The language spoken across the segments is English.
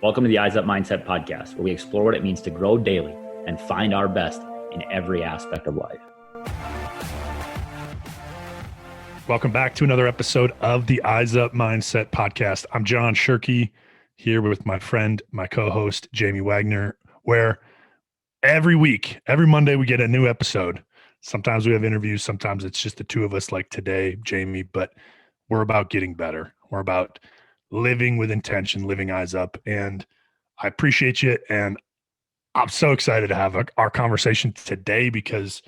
Welcome to the Eyes Up Mindset podcast, where we explore what it means to grow daily and find our best in every aspect of life. Welcome back to another episode of the Eyes Up Mindset podcast. I'm John Shirky here with my friend, my co-host, Jamie Wagner, where every week, every Monday, we get a new episode. Sometimes we have interviews. Sometimes it's just the two of us like today, Jamie, but we're about getting better. We're about living with intention, living eyes up. And I appreciate you. And I'm so excited to have our conversation today because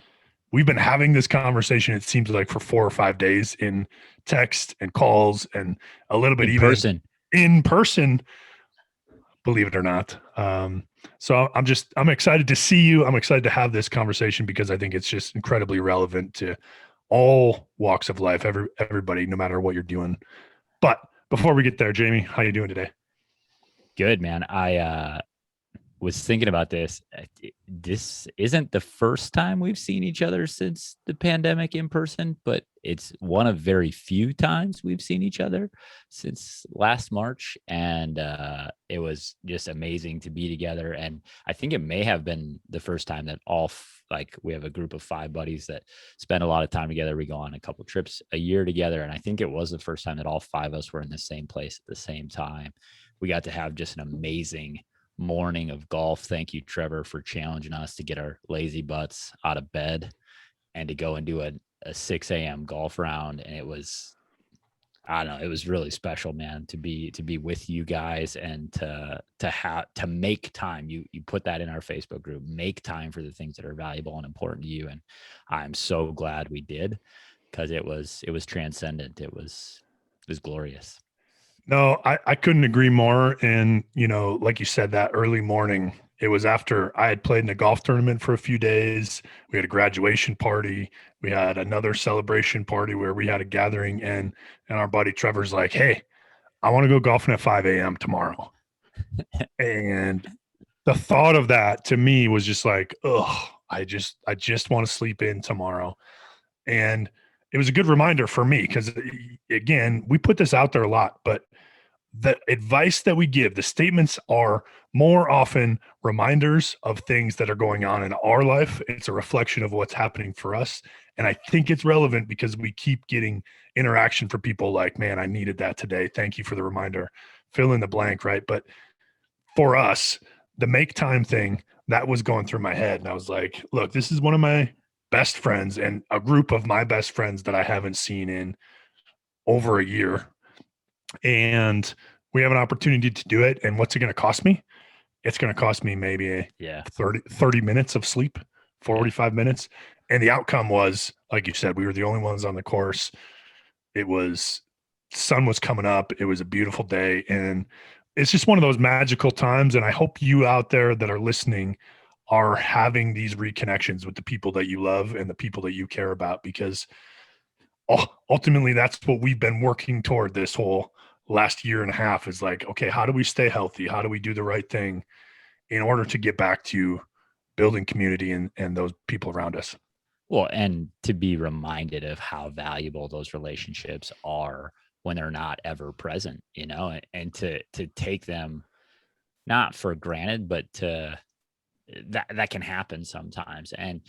we've been having this conversation, it seems like, for 4 or 5 days in text and calls and a little bit even in person, believe it or not. So I'm excited to see you. I'm excited to have this conversation because I think it's just incredibly relevant to all walks of life, everybody, no matter what you're doing. But before we get there, Jamie, how you doing today? Good, man. I was thinking about this. This isn't the first time we've seen each other since the pandemic in person, but it's one of very few times we've seen each other since last March. And it was just amazing to be together. And I think it may have been the first time that we have a group of 5 buddies that spend a lot of time together. We go on a couple trips a year together. And I think it was the first time that all 5 of us were in the same place at the same time. We got to have just an amazing morning of golf. Thank you, Trevor, for challenging us to get our lazy butts out of bed and to go and do a 6 a.m. golf round. And it was, I don't know, it was really special, man, to be with you guys and to make time. You put that in our Facebook group, make time for the things that are valuable and important to you. And I'm so glad we did, because it was transcendent. It was glorious. No, I couldn't agree more. And, like you said, that early morning, it was after I had played in a golf tournament for a few days. We had a graduation party. We had another celebration party where we had a gathering, and our buddy Trevor's like, "Hey, I want to go golfing at 5 a.m. tomorrow." And the thought of that to me was just like, "Ugh, I just want to sleep in tomorrow." And it was a good reminder for me because, again, we put this out there a lot, but the advice that we give, the statements are more often reminders of things that are going on in our life. It's a reflection of what's happening for us. And I think it's relevant because we keep getting interaction from people like, "Man, I needed that today. Thank you for the reminder." Fill in the blank, right? But for us, the make time thing, that was going through my head. And I was like, look, this is one of my best friends and a group of my best friends that I haven't seen in over a year. And we have an opportunity to do it. And what's it going to cost me? It's going to cost me maybe 30 minutes of sleep, 45 minutes. And the outcome was, like you said, we were the only ones on the course. Sun was coming up. It was a beautiful day. And it's just one of those magical times. And I hope you out there that are listening are having these reconnections with the people that you love and the people that you care about, because ultimately that's what we've been working toward this whole last year and a half, is like, okay, how do we stay healthy? How do we do the right thing in order to get back to building community and those people around us? Well, and to be reminded of how valuable those relationships are when they're not ever present, and to take them not for granted, but that can happen sometimes. And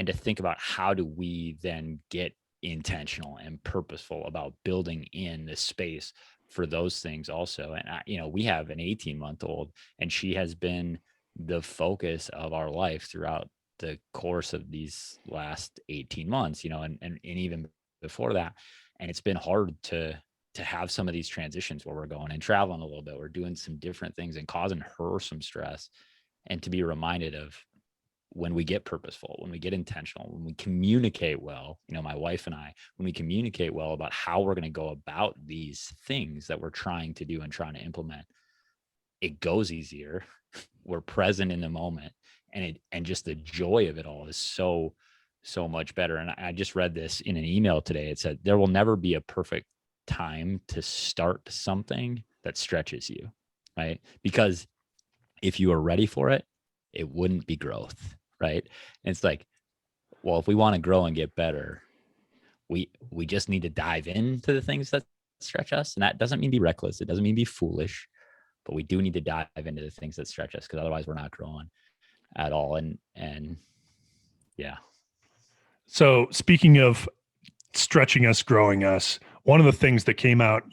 to think about, how do we then get intentional and purposeful about building in the space for those things also. And we have an 18-month-old, and she has been the focus of our life throughout the course of these last 18 months, and even before that. And it's been hard to have some of these transitions where we're going and traveling a little bit, we're doing some different things and causing her some stress. And to be reminded of, when we get purposeful, when we get intentional, when we communicate well, my wife and I, when we communicate well about how we're going to go about these things that we're trying to do and trying to implement, it goes easier. We're present in the moment, and just the joy of it all is so much better. And I just read this in an email today. It said, there will never be a perfect time to start something that stretches you, right? Because if you are ready for it, it wouldn't be growth, right? And it's like, well, if we want to grow and get better, we just need to dive into the things that stretch us. And that doesn't mean be reckless. It doesn't mean be foolish, but we do need to dive into the things that stretch us, because otherwise we're not growing at all. And yeah. So speaking of stretching us, growing us, one of the things that came out,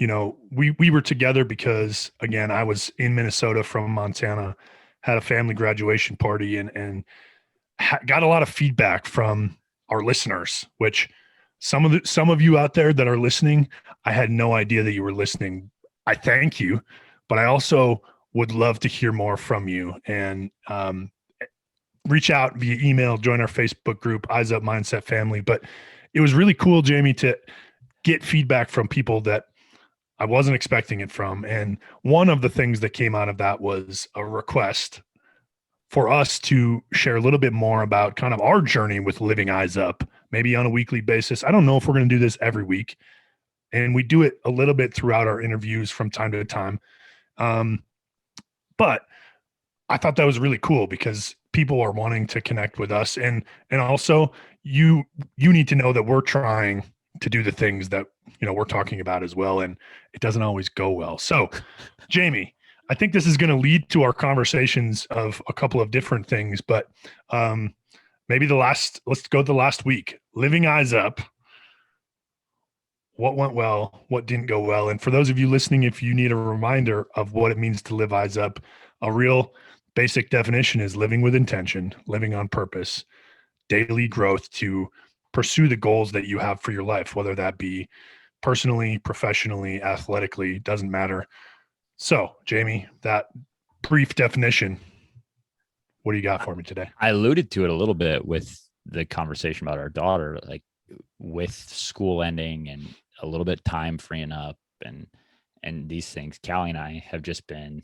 we were together because, again, I was in Minnesota from Montana, had a family graduation party, and got a lot of feedback from our listeners, which some of you out there that are listening, I had no idea that you were listening. I thank you, but I also would love to hear more from you, and reach out via email, join our Facebook group, Eyes Up Mindset Family. But it was really cool, Jamie, to get feedback from people that I wasn't expecting it from. And one of the things that came out of that was a request for us to share a little bit more about kind of our journey with Living Eyes Up, maybe on a weekly basis. I don't know if we're going to do this every week, and we do it a little bit throughout our interviews from time to time. But I thought that was really cool because people are wanting to connect with us, and also you need to know that we're trying to do the things that we're talking about as well, and it doesn't always go well. So, Jamie, I think this is going to lead to our conversations of a couple of different things, but maybe let's go to the last week. Living Eyes Up. What went well? What didn't go well? And for those of you listening, if you need a reminder of what it means to live eyes up, a real basic definition is living with intention, living on purpose, daily growth to pursue the goals that you have for your life, whether that be personally, professionally, athletically, doesn't matter. So, Jamie, that brief definition, what do you got for me today? I alluded to it a little bit with the conversation about our daughter, like with school ending and a little bit time freeing up and these things. Callie and I have just been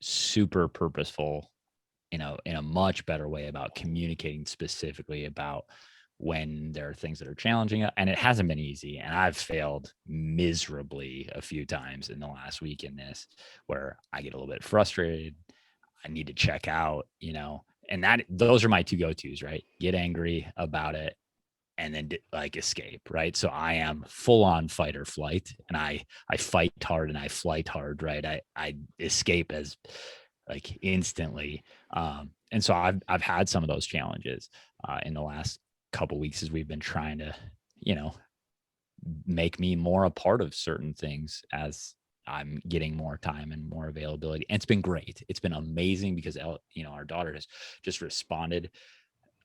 super purposeful, in a much better way about communicating specifically about when there are things that are challenging. And it hasn't been easy. And I've failed miserably a few times in the last week in this, where I get a little bit frustrated. I need to check out, and those are my two go-tos, right? Get angry about it and then like escape, right? So I am full on fight or flight, and I fight hard and I flight hard, right? I escape as like instantly. And so I've had some of those challenges in the last couple of weeks as we've been trying to, make me more a part of certain things as I'm getting more time and more availability. And it's been great. It's been amazing because, our daughter has just responded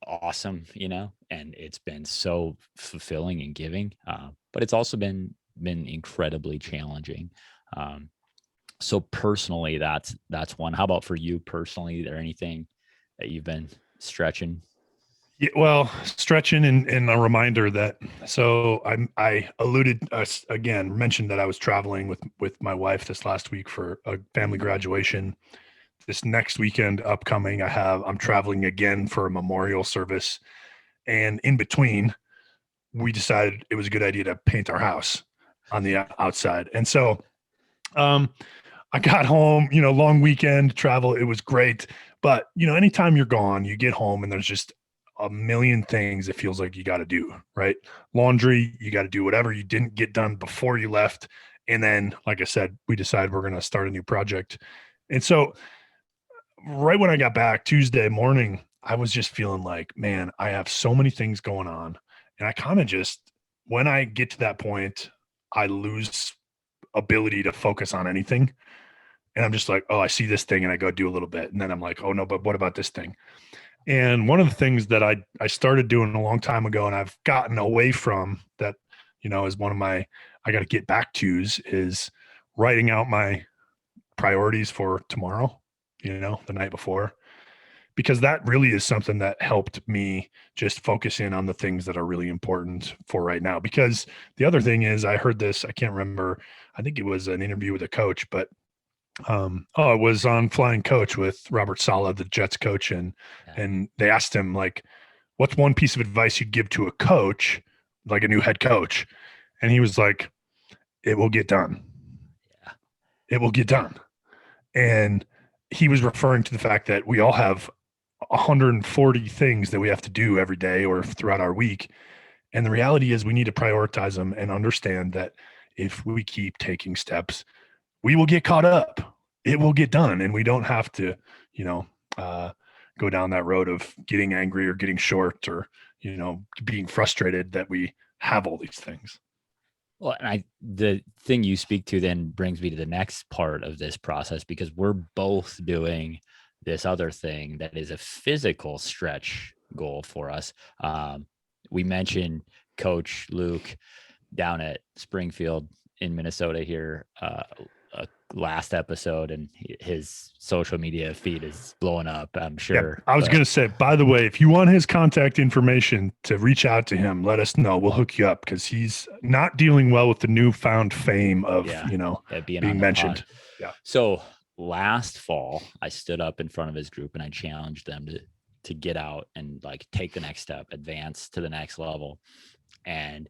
awesome, and it's been so fulfilling and giving. But it's also been incredibly challenging. So personally, that's one. How about for you personally? Is there anything that you've been stretching? Yeah, well, stretching and a reminder that, so I alluded again, mentioned that I was traveling with my wife this last week for a family graduation. This next weekend upcoming, I'm traveling again for a memorial service. And in between, we decided it was a good idea to paint our house on the outside. And so I got home, long weekend travel. It was great. But, anytime you're gone, you get home and there's just a million things it feels like you got to do, right? Laundry, you got to do whatever you didn't get done before you left. And then, like I said, we decided we're going to start a new project. And so right when I got back Tuesday morning, I was just feeling like, man, I have so many things going on. And I kind of just, when I get to that point, I lose ability to focus on anything. And I'm just like, oh, I see this thing and I go do a little bit. And then I'm like, oh no, but what about this thing? And one of the things that I started doing a long time ago and I've gotten away from that, is one of my, I got to get back to's, is writing out my priorities for tomorrow, the night before, because that really is something that helped me just focus in on the things that are really important for right now. Because the other thing is, I heard this, I can't remember, I think it was an interview with a coach, but it was on Flying Coach with Robert Saleh, the Jets coach. And they asked him, like, what's one piece of advice you'd give to a coach, like a new head coach? And he was like, it will get done. Yeah. It will get done. And he was referring to the fact that we all have 140 things that we have to do every day or throughout our week. And the reality is we need to prioritize them and understand that if we keep taking steps, we will get caught up. it will get done, and we don't have to, you know, go down that road of getting angry or getting short or, you know, being frustrated that we have all these things. Well, and the thing you speak to then brings me to the next part of this process, because we're both doing this other thing that is a physical stretch goal for us. We mentioned Coach Luke down at Springfield in Minnesota here last episode, and his social media feed is blowing up, I'm sure. I was going to say, by the way, if you want his contact information to reach out to him, let us know. We'll hook you up, because he's not dealing well with the newfound fame of, you know, being mentioned. Yeah. So last fall, I stood up in front of his group and I challenged them to get out and like take the next step, advance to the next level. And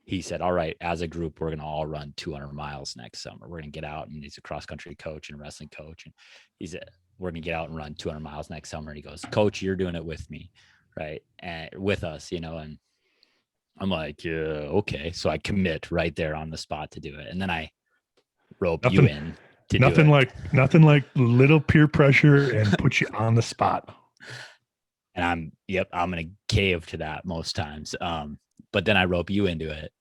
he said, all right, as a group, we're going to all run 200 miles next summer. We're going to get out, and he's a cross country coach and wrestling coach. And he said, we're going to get out and run 200 miles next summer. And he goes, Coach, you're doing it with me. Right. And with us, you know, and I'm like, yeah, okay. So I commit right there on the spot to do it. And then I rope you in to do it. Nothing like little peer pressure and put you on the spot. And I'm going to cave to that most times. But then I rope you into it.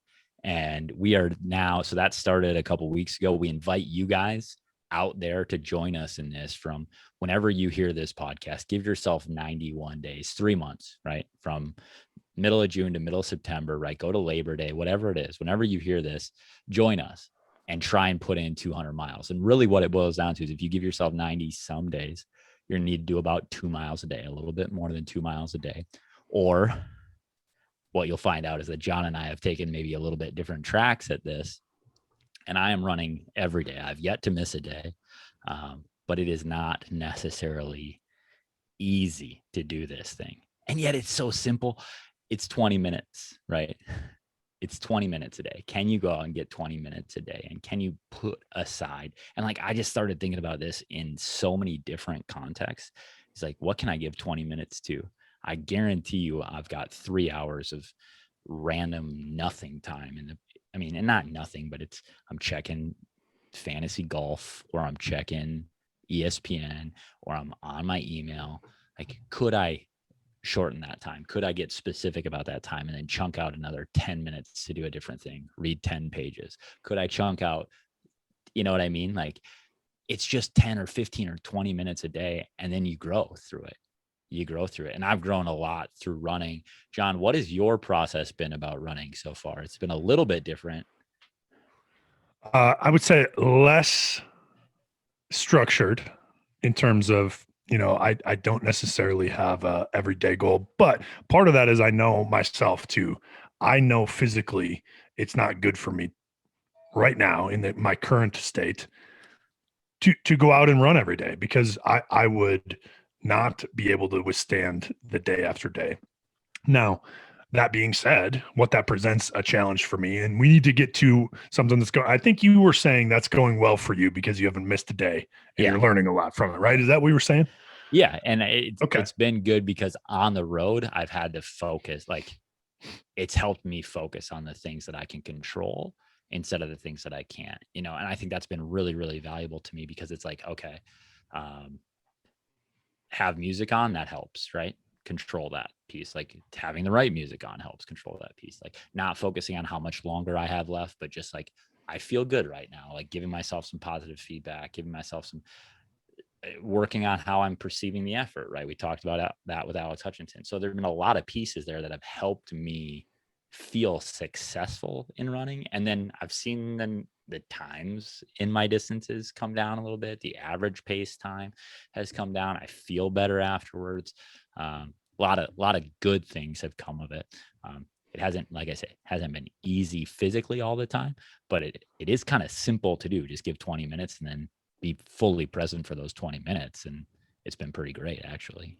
And we are now, so that started a couple of weeks ago. We invite you guys out there to join us in this from whenever you hear this podcast. Give yourself 91 days, 3 months, right? From middle of June to middle of September, right? Go to Labor Day, whatever it is. Whenever you hear this, join us and try and put in 200 miles. And really what it boils down to is if you give yourself 90 some days, you're going to need to do about 2 miles a day, a little bit more than 2 miles a day. Or what you'll find out is that John and I have taken maybe a little bit different tracks at this, and I am running every day. I've yet to miss a day, but it is not necessarily easy to do this thing. And yet it's so simple. It's 20 minutes, right? It's 20 minutes a day. Can you go out and get 20 minutes a day? And can you put aside? And like, I just started thinking about this in so many different contexts. It's like, what can I give 20 minutes to? I guarantee you I've got 3 hours of random nothing time. And not nothing, but I'm checking fantasy golf, or I'm checking ESPN, or I'm on my email. Like, could I shorten that time? Could I get specific about that time and then chunk out another 10 minutes to do a different thing, read 10 pages? Could I chunk out, you know what I mean? Like, it's just 10 or 15 or 20 minutes a day, and then you grow through it. And I've grown a lot through running. John, what has your process been about running so far? It's been a little bit different. I would say less structured in terms of, you know, I don't necessarily have a everyday goal, but part of that is I know myself too. I know physically it's not good for me right now in my current state to go out and run every day, because I would not be able to withstand the day after day. Now, that being said, what that presents a challenge for me, and we need to get to something that's going. I think you were saying that's going well for you because you haven't missed a day and you're learning a lot from it, right? Is that what you were saying? Yeah. And it's been good because on the road, I've had to focus. Like, it's helped me focus on the things that I can control instead of the things that I can't, you know, and I think that's been really, really valuable to me, because it's like, okay, have music on, that helps, right? Control that piece. Like, having the right music on helps control that piece. Like, not focusing on how much longer I have left, but just like, I feel good right now. Like, giving myself some positive feedback, giving myself some working on how I'm perceiving the effort, right? We talked about that with Alex Hutchinson. So there've been a lot of pieces there that have helped me feel successful in running. And then I've seen the times in my distances come down a little bit. The average pace time has come down. I feel better afterwards. A lot of good things have come of it. It hasn't, like I said, hasn't been easy physically all the time, but it is kind of simple to do. Just give 20 minutes and then be fully present for those 20 minutes. And it's been pretty great, actually.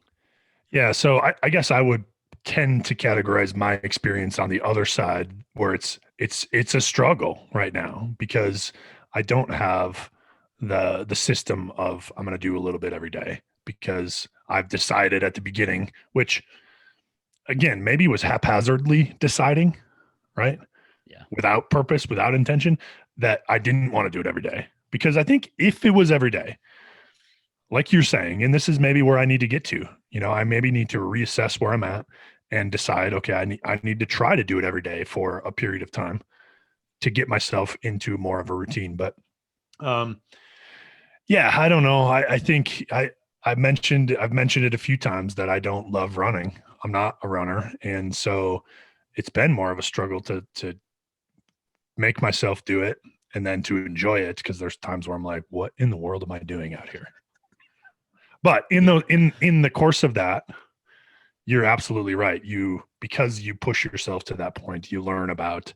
Yeah. So I guess I would tend to categorize my experience on the other side, where it's a struggle right now, because I don't have the system of I'm going to do a little bit every day, because I've decided at the beginning, which again, maybe was haphazardly deciding, right? Yeah. Without purpose, without intention, that I didn't want to do it every day. Because I think if it was every day, like you're saying, and this is maybe where I need to get to, I maybe need to reassess where I'm at and decide, okay, I need to try to do it every day for a period of time to get myself into more of a routine. But um, yeah, I don't know. I think I've mentioned it a few times that I don't love running. I'm not a runner, and so it's been more of a struggle to make myself do it and then to enjoy it, because there's times where I'm like, what in the world am I doing out here? But in the course of that, you're absolutely right. Because you push yourself to that point, you learn about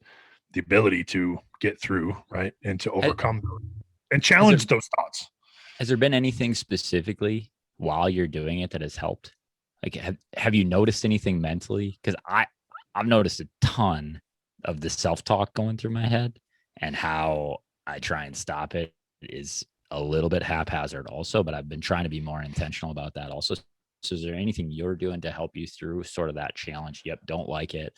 the ability to get through, right? And to overcome and challenge those thoughts. Has there been anything specifically while you're doing it that has helped? Like, have you noticed anything mentally? Because I've noticed a ton of the self-talk going through my head, and how I try and stop it is a little bit haphazard also, but I've been trying to be more intentional about that also. So is there anything you're doing to help you through sort of that challenge? Yep, don't like it.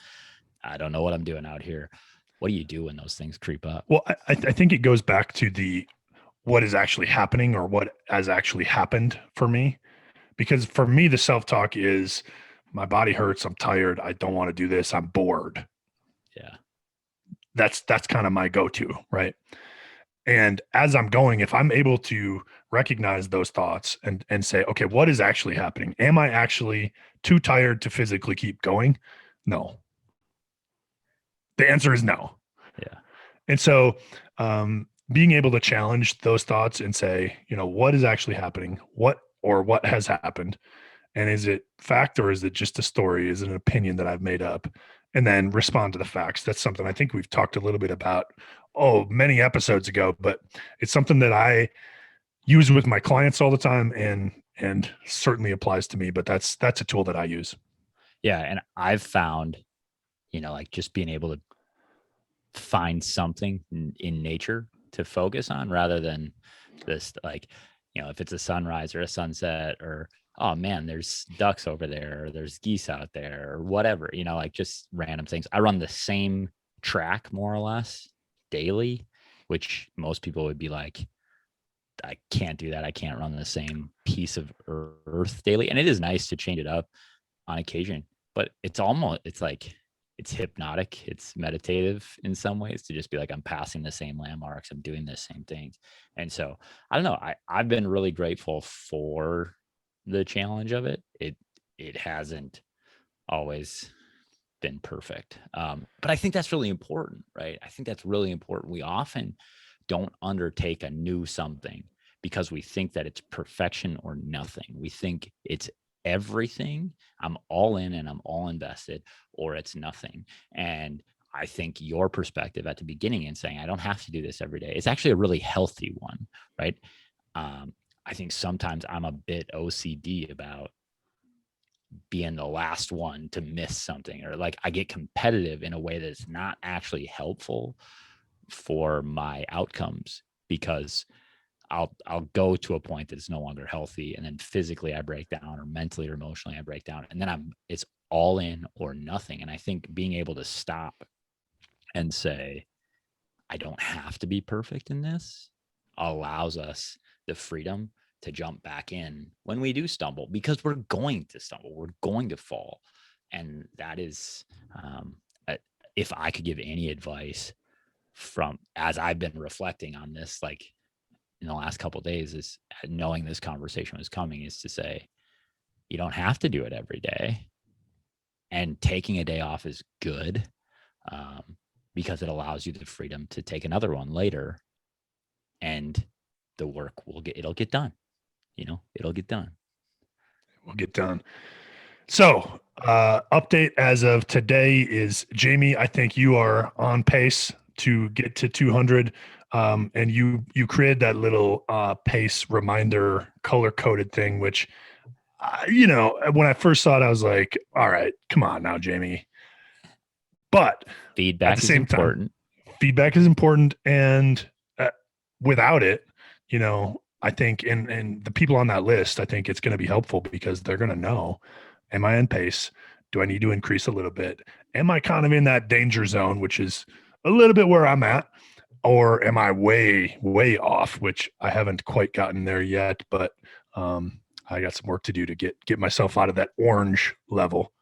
I don't know what I'm doing out here. What do you do when those things creep up? Well, I think it goes back to what is actually happening, or what has actually happened for me. Because for me, the self-talk is, my body hurts, I'm tired, I don't want to do this, I'm bored. Yeah. That's kind of my go-to, right? And as I'm going, if I'm able to recognize those thoughts and say, okay, what is actually happening? Am I actually too tired to physically keep going? No. The answer is no. Yeah. And so being able to challenge those thoughts and say, what is actually happening? What has happened? And is it fact, or is it just a story? Is it an opinion that I've made up? And then respond to the facts. That's something I think we've talked a little bit about, many episodes ago, but it's something that I use with my clients all the time, and certainly applies to me. But that's a tool that I use. Yeah. And I've found, like, just being able to find something in nature to focus on, rather than this, like, if it's a sunrise or a sunset, or, oh man, there's ducks over there, or there's geese out there, or whatever, like just random things. I run the same track more or less daily, which most people would be like, I can't do that. I can't run the same piece of earth daily. And it is nice to change it up on occasion, but it's like, it's hypnotic. It's meditative in some ways, to just be like, I'm passing the same landmarks. I'm doing the same things. And so I don't know. I've been really grateful for the challenge of it. It hasn't always been perfect. But I think that's really important, right? I think that's really important. We often don't undertake a new something because we think that it's perfection or nothing. We think it's everything. I'm all in and I'm all invested, or it's nothing. And I think your perspective at the beginning and saying, I don't have to do this every day, it's actually a really healthy one, right? I think sometimes I'm a bit OCD about being the last one to miss something, or like I get competitive in a way that's not actually helpful for my outcomes, because I'll go to a point that is no longer healthy, and then physically I break down, or mentally or emotionally I break down, and then it's all in or nothing. And I think being able to stop and say, I don't have to be perfect in this, allows us the freedom to jump back in when we do stumble, because we're going to stumble, we're going to fall. And that is, if I could give any advice from, as I've been reflecting on this, like in the last couple of days, is knowing this conversation was coming, is to say, you don't have to do it every day, and taking a day off is good, because it allows you the freedom to take another one later, and the work it'll get done. It'll get done. We'll get done. So, update as of today is, Jamie, I think you are on pace to get to 200. And you created that little pace reminder color coded thing, which, when I first saw it, I was like, all right, come on now, Jamie. But feedback is important. Feedback is important. And without it, I think, and the people on that list, I think it's going to be helpful, because they're going to know, am I in pace? Do I need to increase a little bit? Am I kind of in that danger zone, which is a little bit where I'm at? or am I way, way off, which I haven't quite gotten there yet, but I got some work to do to get myself out of that orange level.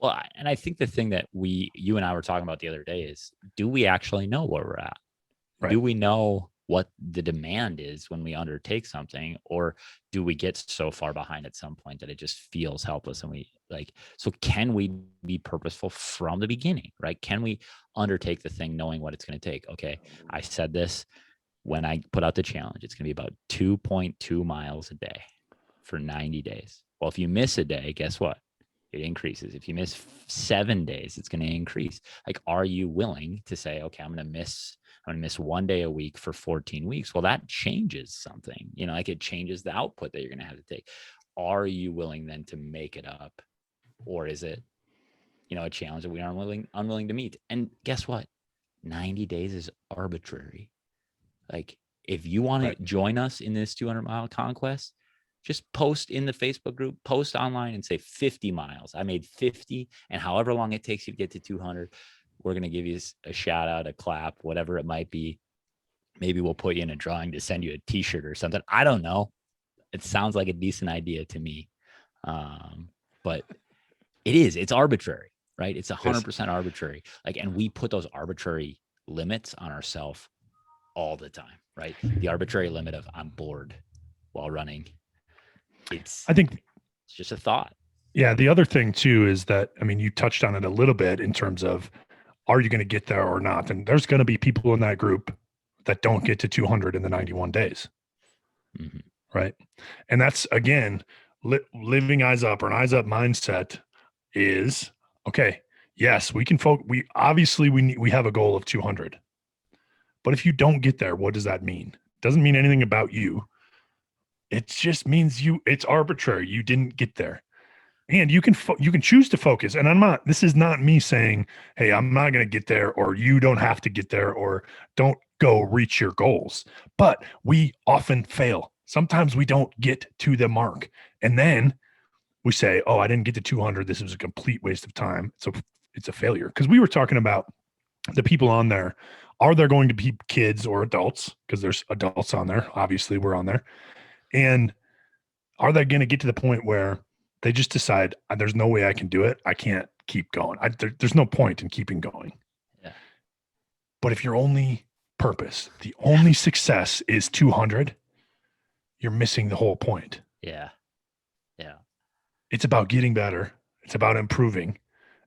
Well, and I think the thing that you and I were talking about the other day is, do we actually know where we're at? Right. Do we know what the demand is when we undertake something, or do we get so far behind at some point that it just feels helpless? And so can we be purposeful from the beginning, right? Can we undertake the thing knowing what it's going to take? Okay, I said this when I put out the challenge, it's going to be about 2.2 miles a day for 90 days. Well, if you miss a day, guess what? It increases. If you miss 7 days, it's going to increase. Like, are you willing to say, okay, I'm going to miss 1 day a week for 14 weeks? Well, that changes something, like it changes the output that you're going to have to take. Are you willing then to make it up? Or is it, a challenge that we are unwilling to meet? And guess what? 90 days is arbitrary. Like, if you want to join us in this 200-mile conquest, just post in the Facebook group, post online and say 50 miles. I made 50, and however long it takes you to get to 200, we're going to give you a shout out, a clap, whatever it might be. Maybe we'll put you in a drawing to send you a t-shirt or something. I don't know. It sounds like a decent idea to me. But it's arbitrary, right? It's 100% arbitrary. And we put those arbitrary limits on ourselves all the time, right? The arbitrary limit of I'm bored while running. I think it's just a thought. Yeah. The other thing too is that, you touched on it a little bit in terms of, are you going to get there or not? And there's going to be people in that group that don't get to 200 in the 91 days. Mm-hmm. Right. And that's, again, living eyes up, or an eyes up mindset is, okay, yes, we can we obviously we have a goal of 200, but if you don't get there, what does that mean? It doesn't mean anything about you. It just means it's arbitrary. You didn't get there. And you can choose to focus. And this is not me saying, hey, I'm not going to get there, or you don't have to get there, or don't go reach your goals. But we often fail. Sometimes we don't get to the mark. And then we say, oh, I didn't get to 200. This was a complete waste of time. So it's a failure. Because we were talking about the people on there. Are there going to be kids or adults? Because there's adults on there. Obviously, we're on there. And are they going to get to the point where they just decide, there's no way I can do it. I can't keep going. There's no point in keeping going. Yeah. But if your only purpose, the only success is 200, you're missing the whole point. Yeah. Yeah. It's about getting better. It's about improving.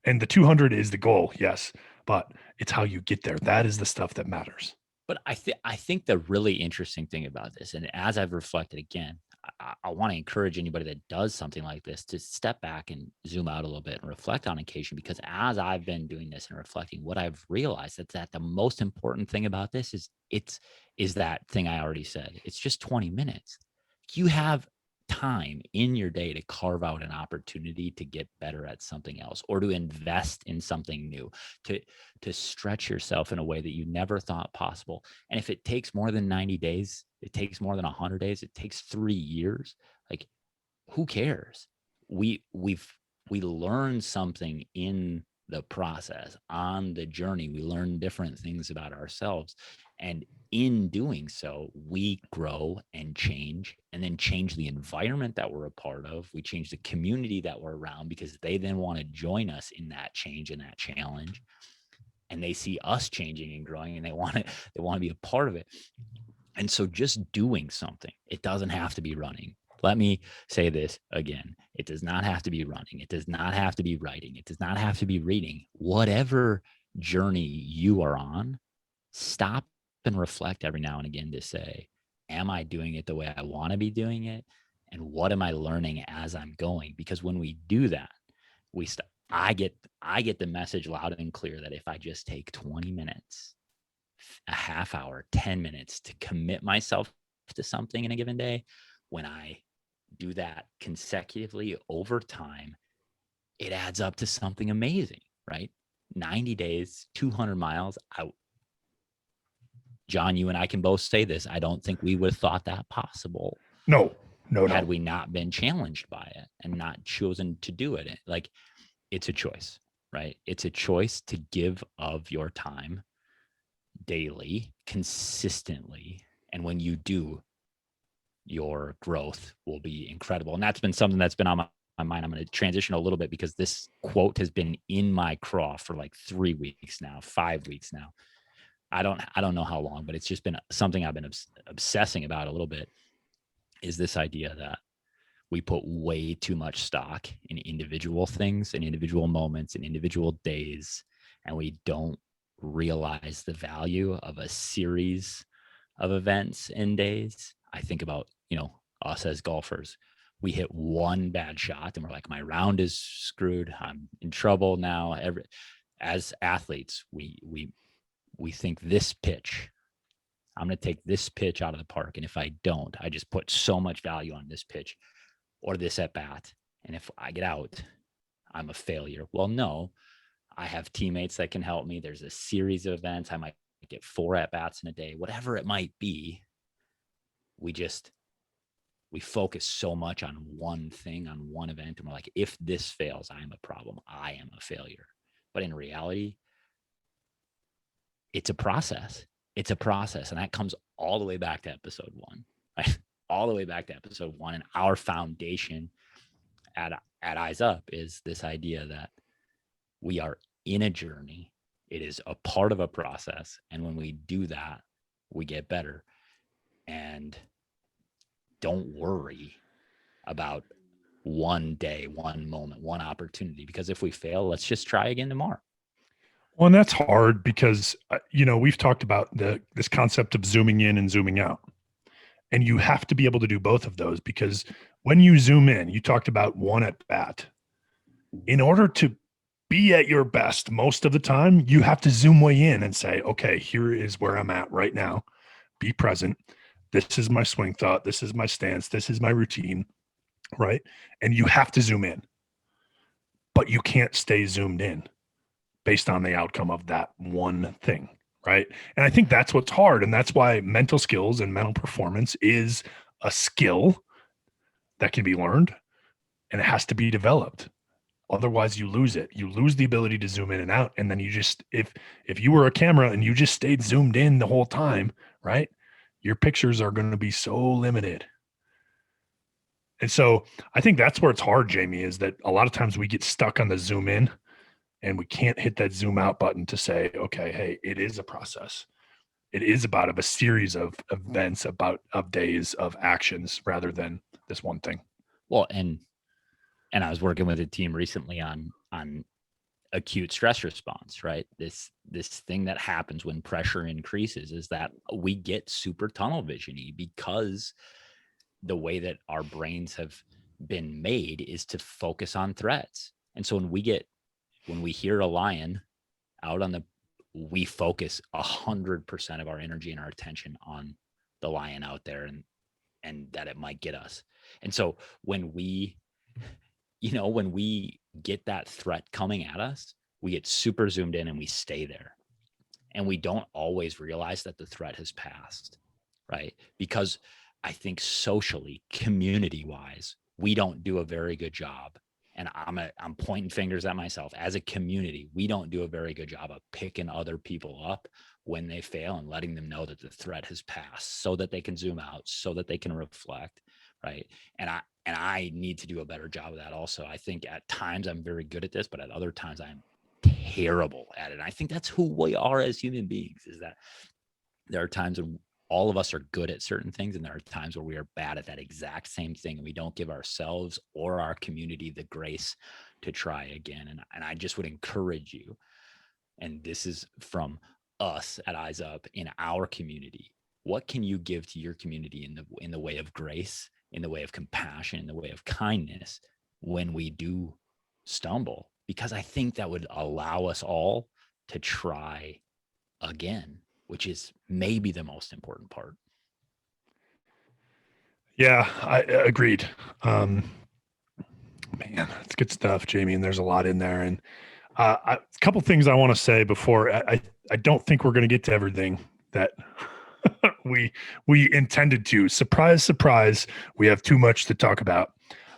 And the 200 is the goal. Yes. But it's how you get there. That is the stuff that matters. But I think the really interesting thing about this, and as I've reflected again, I want to encourage anybody that does something like this to step back and zoom out a little bit and reflect on occasion, because as I've been doing this and reflecting, what I've realized is that the most important thing about this is that thing I already said. It's just 20 minutes. You have time in your day to carve out an opportunity to get better at something else, or to invest in something new, to stretch yourself in a way that you never thought possible. And if it takes more than 90 days, it takes more than 100 days, it takes 3 years, like, who cares? We learn something in the process, on the journey. We learn different things about ourselves, and in doing so, we grow and change, and then change the environment that we're a part of. We change the community that we're around, because they then want to join us in that change and that challenge. And they see us changing and growing, and they want to be a part of it. And so just doing something, it doesn't have to be running. Let me say this again. It does not have to be running. It does not have to be writing. It does not have to be reading. Whatever journey you are on, stop and reflect every now and again to say, am I doing it the way I want to be doing it? And what am I learning as I'm going? Because when we do that, I get the message loud and clear that if I just take 20 minutes, a half hour, 10 minutes to commit myself to something in a given day, when I do that consecutively over time, it adds up to something amazing, right? 90 days, 200 miles out. John, you and I can both say this. I don't think we would have thought that possible. No. Had we not been challenged by it and not chosen to do it. Like, it's a choice, right? It's a choice to give of your time, daily, consistently, and when you do, your growth will be incredible. And that's been something that's been on my mind. I'm going to transition a little bit because this quote has been in my craw for like 3 weeks now, 5 weeks now. I don't know how long, but it's just been something I've been obsessing about a little bit, is this idea that we put way too much stock in individual things and individual moments and individual days, and we don't realize the value of a series of events and days. I think about, us as golfers. We hit one bad shot and we're like, my round is screwed. I'm in trouble now. As athletes, we think this pitch, I'm going to take this pitch out of the park. And if I don't, I just put so much value on this pitch or this at bat. And if I get out, I'm a failure. Well, no, I have teammates that can help me. There's a series of events. I might get 4 at bats in a day, whatever it might be. We focus so much on one thing, on one event. And we're like, if this fails, I am a problem. I am a failure. But in reality, it's a process. It's a process. And that comes all the way back to episode 1, right? All the way back to episode 1. And our foundation at Eyes Up is this idea that we are in a journey. It is a part of a process. And when we do that, we get better. And don't worry about one day, one moment, one opportunity, because if we fail, let's just try again tomorrow. Well, and that's hard because, we've talked about this concept of zooming in and zooming out, and you have to be able to do both of those, because when you zoom in, you talked about one at bat. In order to be at your best most of the time, you have to zoom way in and say, okay, here is where I'm at right now. Be present. This is my swing thought. This is my stance. This is my routine, right? And you have to zoom in, but you can't stay zoomed in based on the outcome of that one thing, right? And I think that's what's hard. And that's why mental skills and mental performance is a skill that can be learned, and it has to be developed. Otherwise you lose it. You lose the ability to zoom in and out. And then you just, if you were a camera and you just stayed zoomed in the whole time, right? Your pictures are going to be so limited. And so I think that's where it's hard, Jamie, is that a lot of times we get stuck on the zoom in and we can't hit that zoom out button to say, okay, hey, it is a process. It is about a series of events, of days, of actions, rather than this one thing. Well, and I was working with a team recently on acute stress response, right? This thing that happens when pressure increases is that we get super tunnel visiony, because the way that our brains have been made is to focus on threats. And so when we hear a lion out we focus 100% of our energy and our attention on the lion out there and that it might get us. And so when we get that threat coming at us, we get super zoomed in and we stay there. And we don't always realize that the threat has passed, right? Because I think socially, community-wise, we don't do a very good job. And I'm pointing fingers at myself. As a community, we don't do a very good job of picking other people up when they fail and letting them know that the threat has passed, so that they can zoom out, so that they can reflect, right? And I need to do a better job of that also. I think at times I'm very good at this, but at other times I'm terrible at it. And I think that's who we are as human beings, is that there are times when all of us are good at certain things, and there are times where we are bad at that exact same thing, and we don't give ourselves or our community the grace to try again. And I just would encourage you, and this is from us at Eyes Up, in our community, what can you give to your community in the way of grace, in the way of compassion, in the way of kindness when we do stumble? Because I think that would allow us all to try again, which is maybe the most important part. Yeah, I agreed. Man, it's good stuff, Jamie, and there's a lot in there. And a couple things I want to say before I don't think we're going to get to everything that we intended to. Surprise, surprise, we have too much to talk about.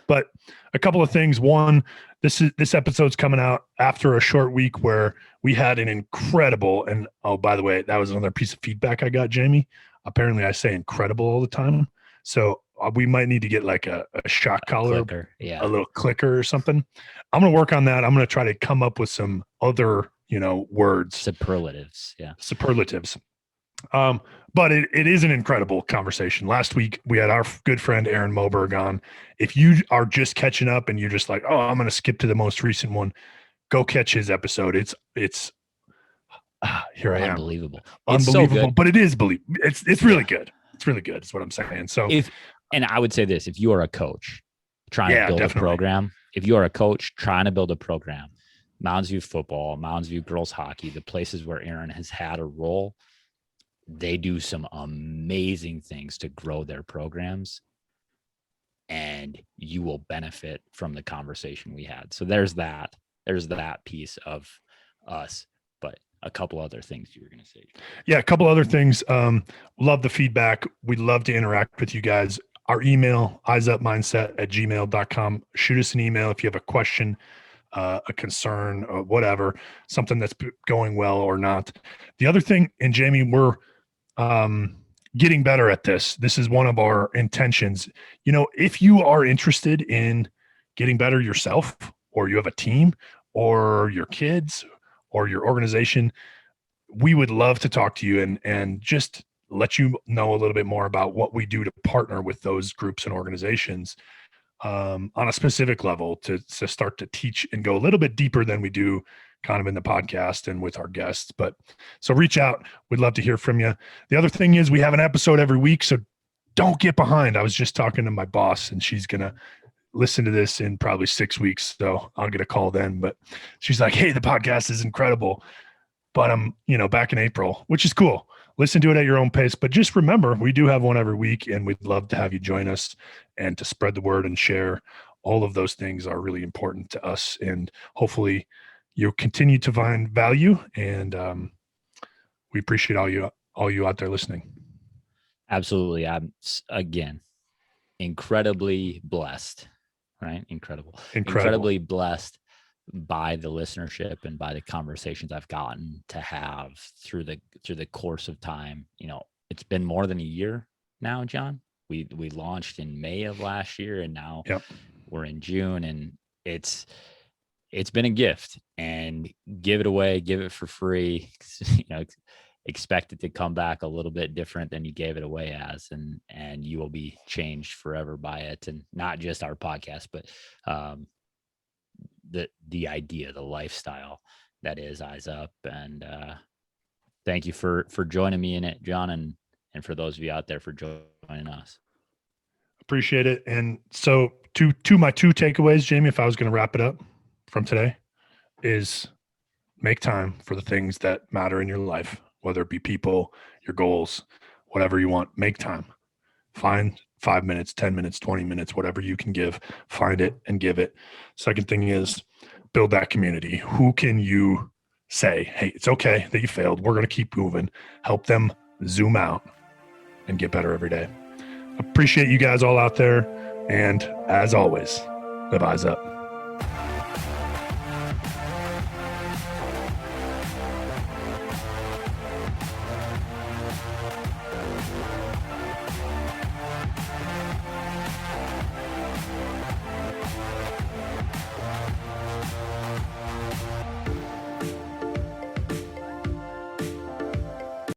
But a couple of things. One, this episode's coming out after a short week where we had an incredible, and oh, by the way, that was another piece of feedback I got, Jamie. Apparently I say incredible all the time. So we might need to get like a shot collar, Clicker. Yeah. a little clicker or something. I'm going to work on that. I'm going to try to come up with some other, words. Superlatives. Yeah. Superlatives. But it is an incredible conversation. Last week we had our good friend Aaron Moberg on. If you are just catching up and you're just like, oh, I'm going to skip to the most recent one, go catch his episode. It's here I am. Unbelievable. Unbelievable, but it is believable. It's really good. It's really good. Is what I'm saying. So and I would say this, if you are a coach trying to build a program, if you are a coach trying to build a program, Mounds View football, Mounds View girls hockey, the places where Aaron has had a role, they do some amazing things to grow their programs, and you will benefit from the conversation we had. So there's that piece of us, but a couple other things you were going to say. Yeah, a couple other things. Love the feedback. We'd love to interact with you guys. Our email, eyesupmindset@gmail.com. Shoot us an email if you have a question, a concern, or whatever, something that's going well or not. The other thing, and Jamie, we're getting better at this. This is one of our intentions. If you are interested in getting better yourself, or you have a team, or your kids, or your organization, we would love to talk to you and just let you know a little bit more about what we do to partner with those groups and organizations on a specific level to start to teach and go a little bit deeper than we do kind of in the podcast and with our guests. But so reach out. We'd love to hear from you. The other thing is we have an episode every week, so don't get behind. I was just talking to my boss, and she's going to listen to this in probably 6 weeks. So I'll get a call then, but she's like, hey, the podcast is incredible, but I'm, back in April, which is cool. Listen to it at your own pace, but just remember, we do have one every week, and we'd love to have you join us and to spread the word and share. All of those things are really important to us, and hopefully you'll continue to find value. And we appreciate all you out there listening. Absolutely. I'm again, incredibly blessed, right? Incredibly blessed by the listenership and by the conversations I've gotten to have through the course of time. It's been more than a year now, John. We launched in May of last year, and now we're in June, and it's been a gift. And give it away, give it for free. Expect it to come back a little bit different than you gave it away as, and you will be changed forever by it. And not just our podcast, but the idea, the lifestyle that is Eyes Up. And thank you for joining me in it, John, and for those of you out there for joining us. Appreciate it. And so my two takeaways, Jamie, if I was going to wrap it up from today, is make time for the things that matter in your life, whether it be people, your goals, whatever you want. Make time. Find 5 minutes, 10 minutes, 20 minutes, whatever you can give, find it and give it. Second thing is build that community. Who can you say, hey, it's okay that you failed. We're going to keep moving. Help them zoom out and get better every day. Appreciate you guys all out there. And as always, live eyes up.